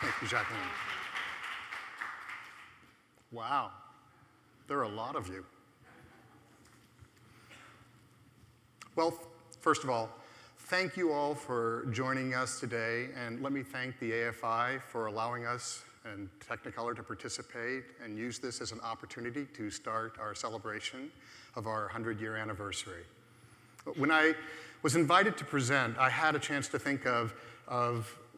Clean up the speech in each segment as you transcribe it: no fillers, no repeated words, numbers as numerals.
Thank you, Jacqueline. Wow, there are a lot of you. Well, first of all, thank you all for joining us today, and let me thank the AFI for allowing us and Technicolor to participate and use this as an opportunity to start our celebration of our 100-year anniversary. When I was invited to present, I had a chance to think of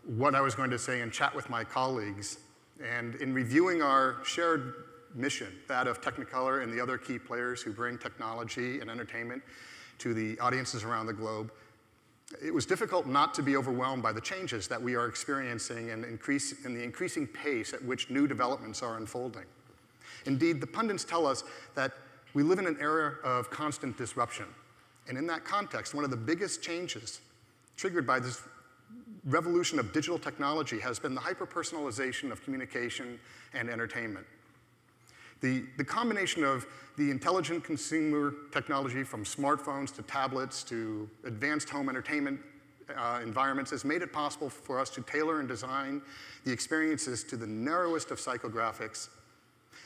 what I was going to say and chat with my colleagues. And in reviewing our shared mission, that of Technicolor and the other key players who bring technology and entertainment to the audiences around the globe, it was difficult not to be overwhelmed by the changes that we are experiencing and the increasing pace at which new developments are unfolding. Indeed, the pundits tell us that we live in an era of constant disruption. And in that context, one of the biggest changes triggered by this revolution of digital technology has been the hyper-personalization of communication and entertainment. The combination of the intelligent consumer technology from smartphones to tablets to advanced home entertainment environments has made it possible for us to tailor and design the experiences to the narrowest of psychographics.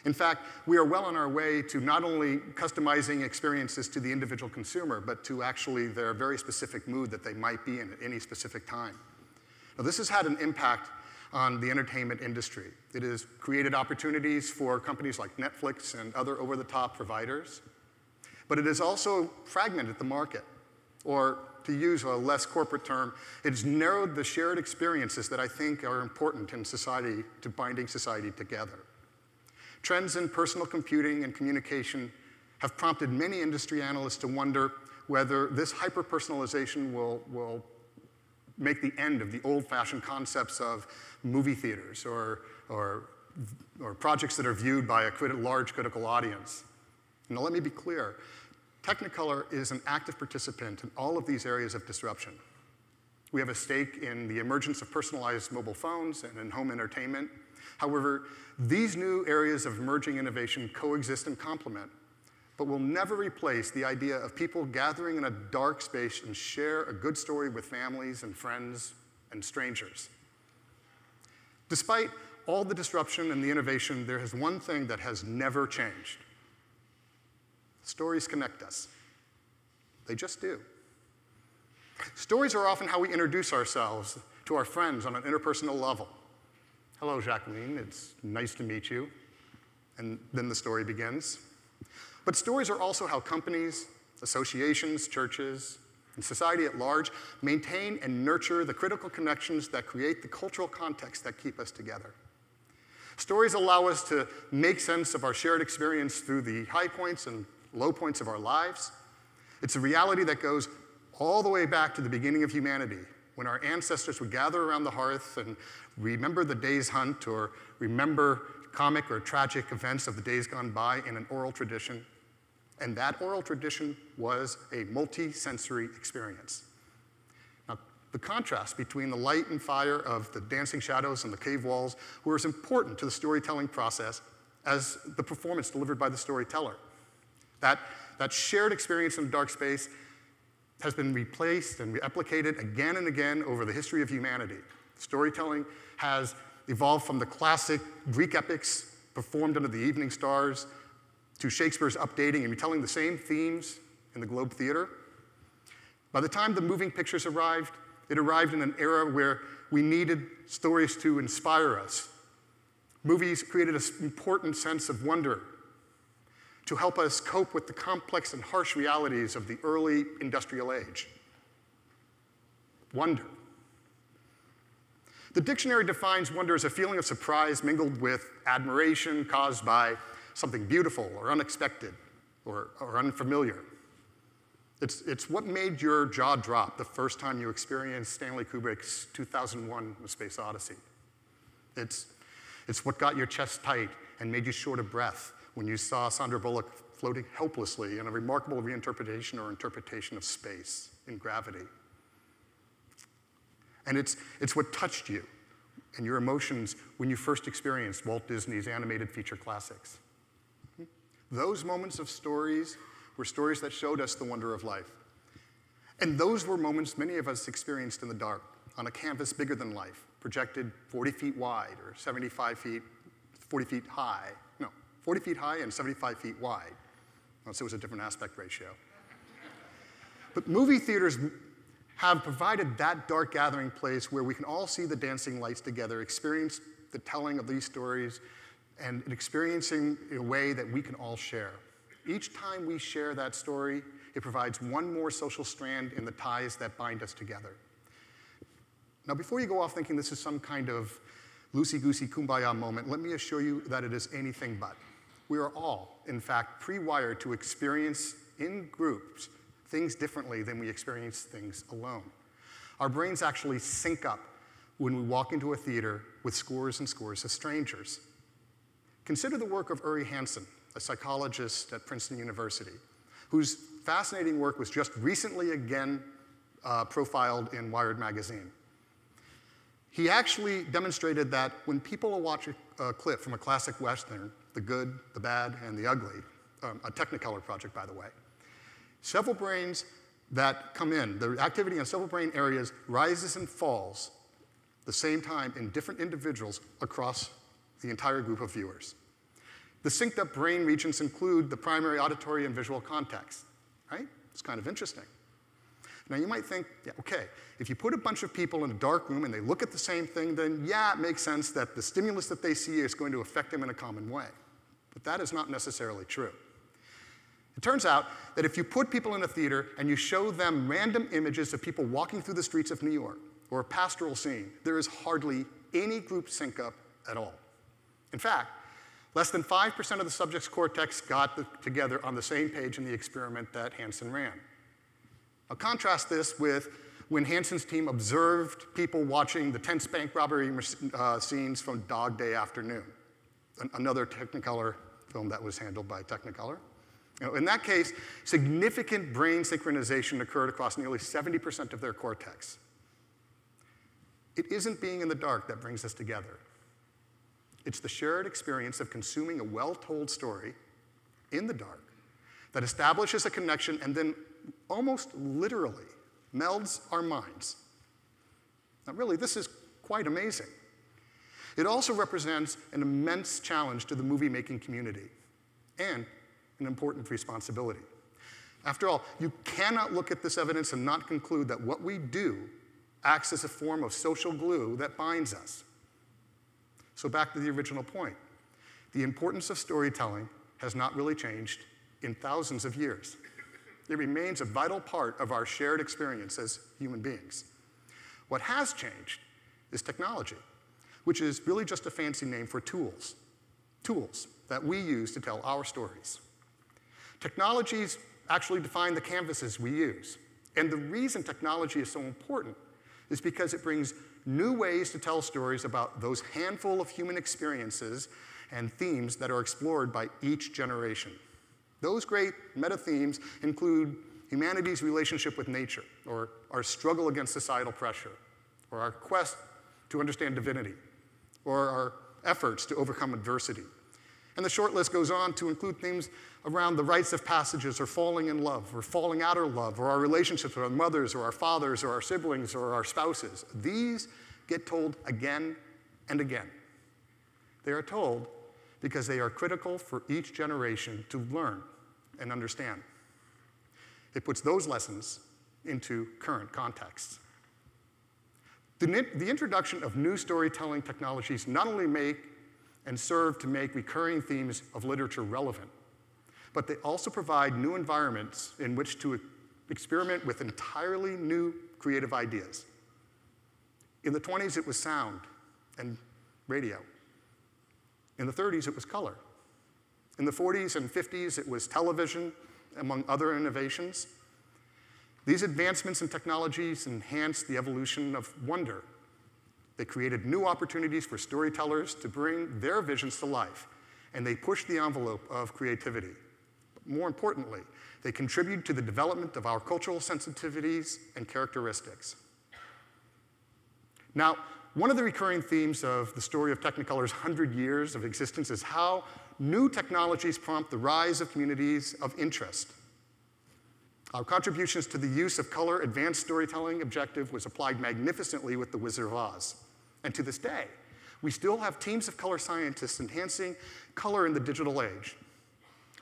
In fact, we are well on our way to not only customizing experiences to the individual consumer, but to actually their very specific mood that they might be in at any specific time. Now, this has had an impact on the entertainment industry. It has created opportunities for companies like Netflix and other over-the-top providers, but it has also fragmented the market, or to use a less corporate term, it has narrowed the shared experiences that I think are important in society to binding society together. Trends in personal computing and communication have prompted many industry analysts to wonder whether this hyper-personalization will make the end of the old-fashioned concepts of movie theaters or projects that are viewed by a large critical audience. Now, let me be clear. Technicolor is an active participant in all of these areas of disruption. We have a stake in the emergence of personalized mobile phones and in home entertainment. However, these new areas of emerging innovation coexist and complement, but will never replace the idea of people gathering in a dark space and share a good story with families and friends and strangers. Despite all the disruption and the innovation, there is one thing that has never changed. Stories connect us. They just do. Stories are often how we introduce ourselves to our friends on an interpersonal level. Hello, Jacqueline, it's nice to meet you. And then the story begins. But stories are also how companies, associations, churches, and society at large maintain and nurture the critical connections that create the cultural context that keep us together. Stories allow us to make sense of our shared experience through the high points and low points of our lives. It's a reality that goes all the way back to the beginning of humanity, when our ancestors would gather around the hearth and remember the day's hunt or remember comic or tragic events of the days gone by in an oral tradition. And that oral tradition was a multi-sensory experience. Now, the contrast between the light and fire of the dancing shadows and the cave walls were as important to the storytelling process as the performance delivered by the storyteller. That shared experience in a dark space has been replaced and replicated again and again over the history of humanity. Storytelling has evolved from the classic Greek epics performed under the evening stars to Shakespeare's updating and retelling the same themes in the Globe Theater. By the time the moving pictures arrived, it arrived in an era where we needed stories to inspire us. Movies created an important sense of wonder to help us cope with the complex and harsh realities of the early industrial age. Wonder. The dictionary defines wonder as a feeling of surprise mingled with admiration caused by something beautiful or unexpected or unfamiliar. It's what made your jaw drop the first time you experienced Stanley Kubrick's 2001: A Space Odyssey. It's what got your chest tight and made you short of breath when you saw Sandra Bullock floating helplessly in a remarkable reinterpretation or interpretation of space in Gravity. And it's what touched you and your emotions when you first experienced Walt Disney's animated feature classics. Those moments of stories were stories that showed us the wonder of life. And those were moments many of us experienced in the dark, on a canvas bigger than life, projected 40 feet wide or 40 feet high. No, 40 feet high and 75 feet wide. So it was a different aspect ratio. But movie theaters have provided that dark gathering place where we can all see the dancing lights together, experience the telling of these stories, and experiencing in a way that we can all share. Each time we share that story, it provides one more social strand in the ties that bind us together. Now, before you go off thinking this is some kind of loosey-goosey kumbaya moment, let me assure you that it is anything but. We are all, in fact, pre-wired to experience in groups things differently than we experience things alone. Our brains actually sync up when we walk into a theater with scores and scores of strangers. Consider the work of Uri Hansen, a psychologist at Princeton University, whose fascinating work was just recently again profiled in Wired magazine. He actually demonstrated that when people watch a clip from a classic Western, The Good, the Bad, and the Ugly, a Technicolor project, by the way, several brains that come in, the activity in several brain areas rises and falls the same time in different individuals across the entire group of viewers. The synced up brain regions include the primary auditory and visual context, right? It's kind of interesting. Now you might think, yeah, okay, if you put a bunch of people in a dark room and they look at the same thing, then yeah, it makes sense that the stimulus that they see is going to affect them in a common way. But that is not necessarily true. It turns out that if you put people in a theater and you show them random images of people walking through the streets of New York or a pastoral scene, there is hardly any group sync up at all. In fact, less than 5% of the subject's cortex got together on the same page in the experiment that Hansen ran. Now contrast this with when Hansen's team observed people watching the tense bank robbery scenes from Dog Day Afternoon, another Technicolor film that was handled by Technicolor. In that case, significant brain synchronization occurred across nearly 70% of their cortex. It isn't being in the dark that brings us together. It's the shared experience of consuming a well-told story in the dark that establishes a connection and then almost literally melds our minds. Now really, this is quite amazing. It also represents an immense challenge to the movie-making community and an important responsibility. After all, you cannot look at this evidence and not conclude that what we do acts as a form of social glue that binds us. So back to the original point. The importance of storytelling has not really changed in thousands of years. It remains a vital part of our shared experience as human beings. What has changed is technology, which is really just a fancy name for tools. Tools that we use to tell our stories. Technologies actually define the canvases we use. And the reason technology is so important is because it brings new ways to tell stories about those handful of human experiences and themes that are explored by each generation. Those great meta-themes include humanity's relationship with nature, or our struggle against societal pressure, or our quest to understand divinity, or our efforts to overcome adversity. And the short list goes on to include themes around the rites of passages, or falling in love, or falling out of love, or our relationships with our mothers, or our fathers, or our siblings, or our spouses. These get told again and again. They are told because they are critical for each generation to learn and understand. It puts those lessons into current contexts. The introduction of new storytelling technologies not only make and serve to make recurring themes of literature relevant, but they also provide new environments in which to experiment with entirely new creative ideas. In the 20s, it was sound and radio. In the 30s, it was color. In the 40s and 50s, it was television, among other innovations. These advancements in technologies enhanced the evolution of wonder. They created new opportunities for storytellers to bring their visions to life, and they pushed the envelope of creativity. But more importantly, they contribute to the development of our cultural sensitivities and characteristics. Now, one of the recurring themes of the story of Technicolor's 100 years of existence is how new technologies prompt the rise of communities of interest. Our contributions to the use of color advanced storytelling objective was applied magnificently with The Wizard of Oz. And to this day, we still have teams of color scientists enhancing color in the digital age.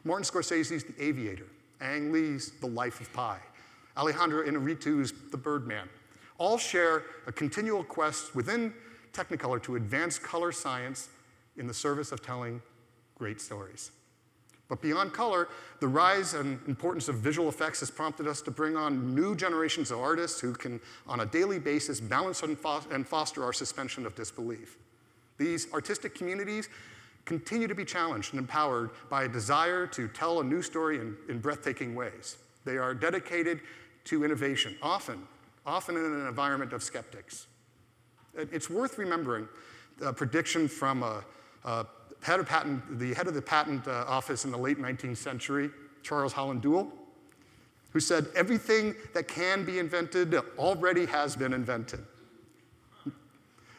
Martin Scorsese's The Aviator, Ang Lee's The Life of Pi, Alejandro Inarritu's The Birdman, all share a continual quest within Technicolor to advance color science in the service of telling great stories. But beyond color, the rise and importance of visual effects has prompted us to bring on new generations of artists who can, on a daily basis, balance and foster our suspension of disbelief. These artistic communities continue to be challenged and empowered by a desire to tell a new story in breathtaking ways. They are dedicated to innovation, often in an environment of skeptics. It's worth remembering a prediction from the head of the patent office in the late 19th century, Charles Holland Duell, who said, "Everything that can be invented already has been invented."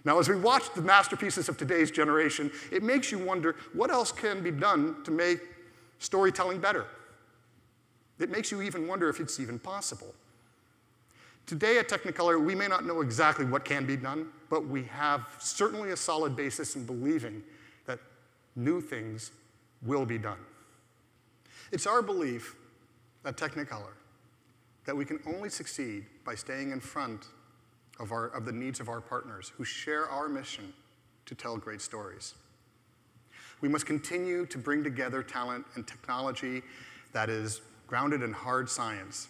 Now, as we watch the masterpieces of today's generation, it makes you wonder what else can be done to make storytelling better. It makes you even wonder if it's even possible. Today at Technicolor, we may not know exactly what can be done, but we have certainly a solid basis in believing that new things will be done. It's our belief at Technicolor that we can only succeed by staying in front of the needs of our partners who share our mission to tell great stories. We must continue to bring together talent and technology that is grounded in hard science,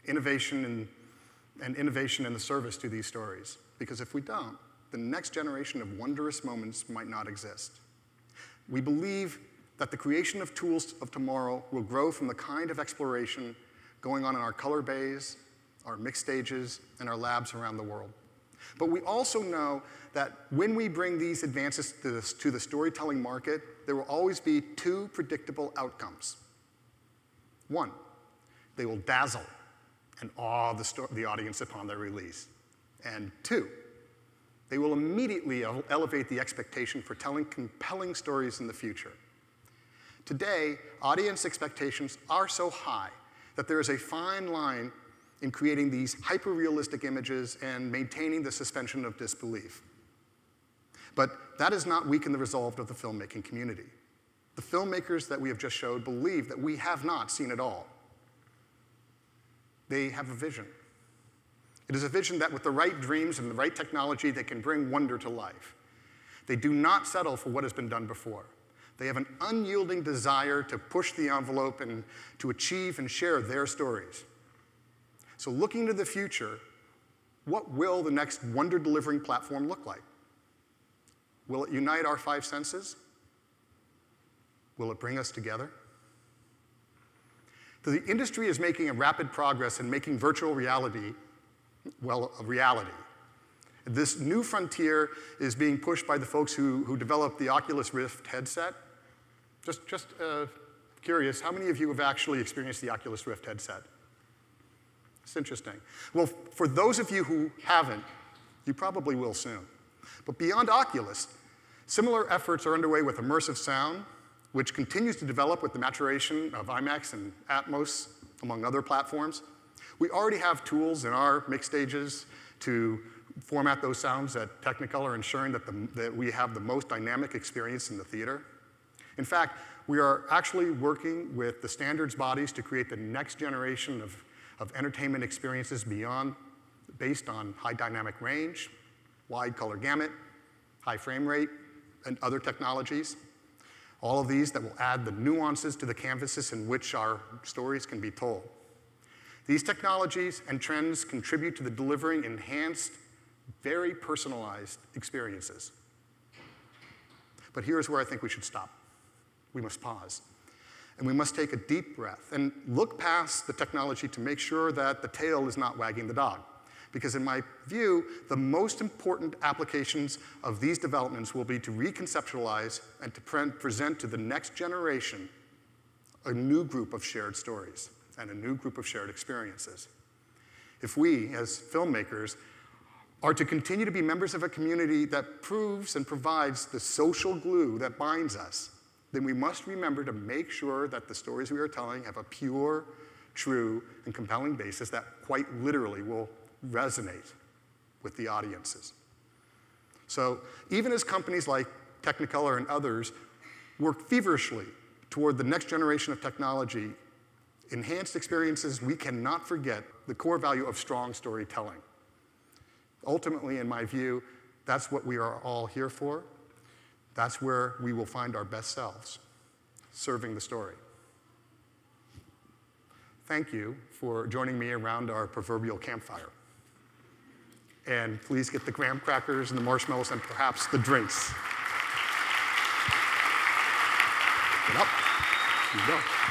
innovation in the service to these stories. Because if we don't, the next generation of wondrous moments might not exist. We believe that the creation of tools of tomorrow will grow from the kind of exploration going on in our color bays, our mix stages, and our labs around the world. But we also know that when we bring these advances to the storytelling market, there will always be two predictable outcomes. One, they will dazzle and awe the audience upon their release. And two, they will immediately elevate the expectation for telling compelling stories in the future. Today, audience expectations are so high that there is a fine line in creating these hyper-realistic images and maintaining the suspension of disbelief. But that does not weaken the resolve of the filmmaking community. The filmmakers that we have just showed believe that we have not seen it all. They have a vision. It is a vision that with the right dreams and the right technology, they can bring wonder to life. They do not settle for what has been done before. They have an unyielding desire to push the envelope and to achieve and share their stories. So looking to the future, what will the next wonder-delivering platform look like? Will it unite our five senses? Will it bring us together? The industry is making a rapid progress in making virtual reality, well, a reality. This new frontier is being pushed by the folks who developed the Oculus Rift headset. Just curious, how many of you have actually experienced the Oculus Rift headset? It's interesting. Well, for those of you who haven't, you probably will soon. But beyond Oculus, similar efforts are underway with Immersive Sound, which continues to develop with the maturation of IMAX and Atmos, among other platforms. We already have tools in our mix stages to format those sounds at Technicolor, ensuring that we have the most dynamic experience in the theater. In fact, we are actually working with the standards bodies to create the next generation of entertainment experiences based on high dynamic range, wide color gamut, high frame rate, and other technologies. All of these that will add the nuances to the canvases in which our stories can be told. These technologies and trends contribute to the delivering enhanced, very personalized experiences. But here's where I think we should stop. We must pause. And we must take a deep breath and look past the technology to make sure that the tail is not wagging the dog. Because in my view, the most important applications of these developments will be to reconceptualize and to present to the next generation a new group of shared stories and a new group of shared experiences. If we, as filmmakers, are to continue to be members of a community that proves and provides the social glue that binds us, then we must remember to make sure that the stories we are telling have a pure, true, and compelling basis that quite literally will resonate with the audiences. So even as companies like Technicolor and others work feverishly toward the next generation of technology, enhanced experiences, we cannot forget the core value of strong storytelling. Ultimately, in my view, that's what we are all here for. That's where we will find our best selves, serving the story. Thank you for joining me around our proverbial campfire. And please get the graham crackers and the marshmallows and perhaps the drinks. Get up. Here you go.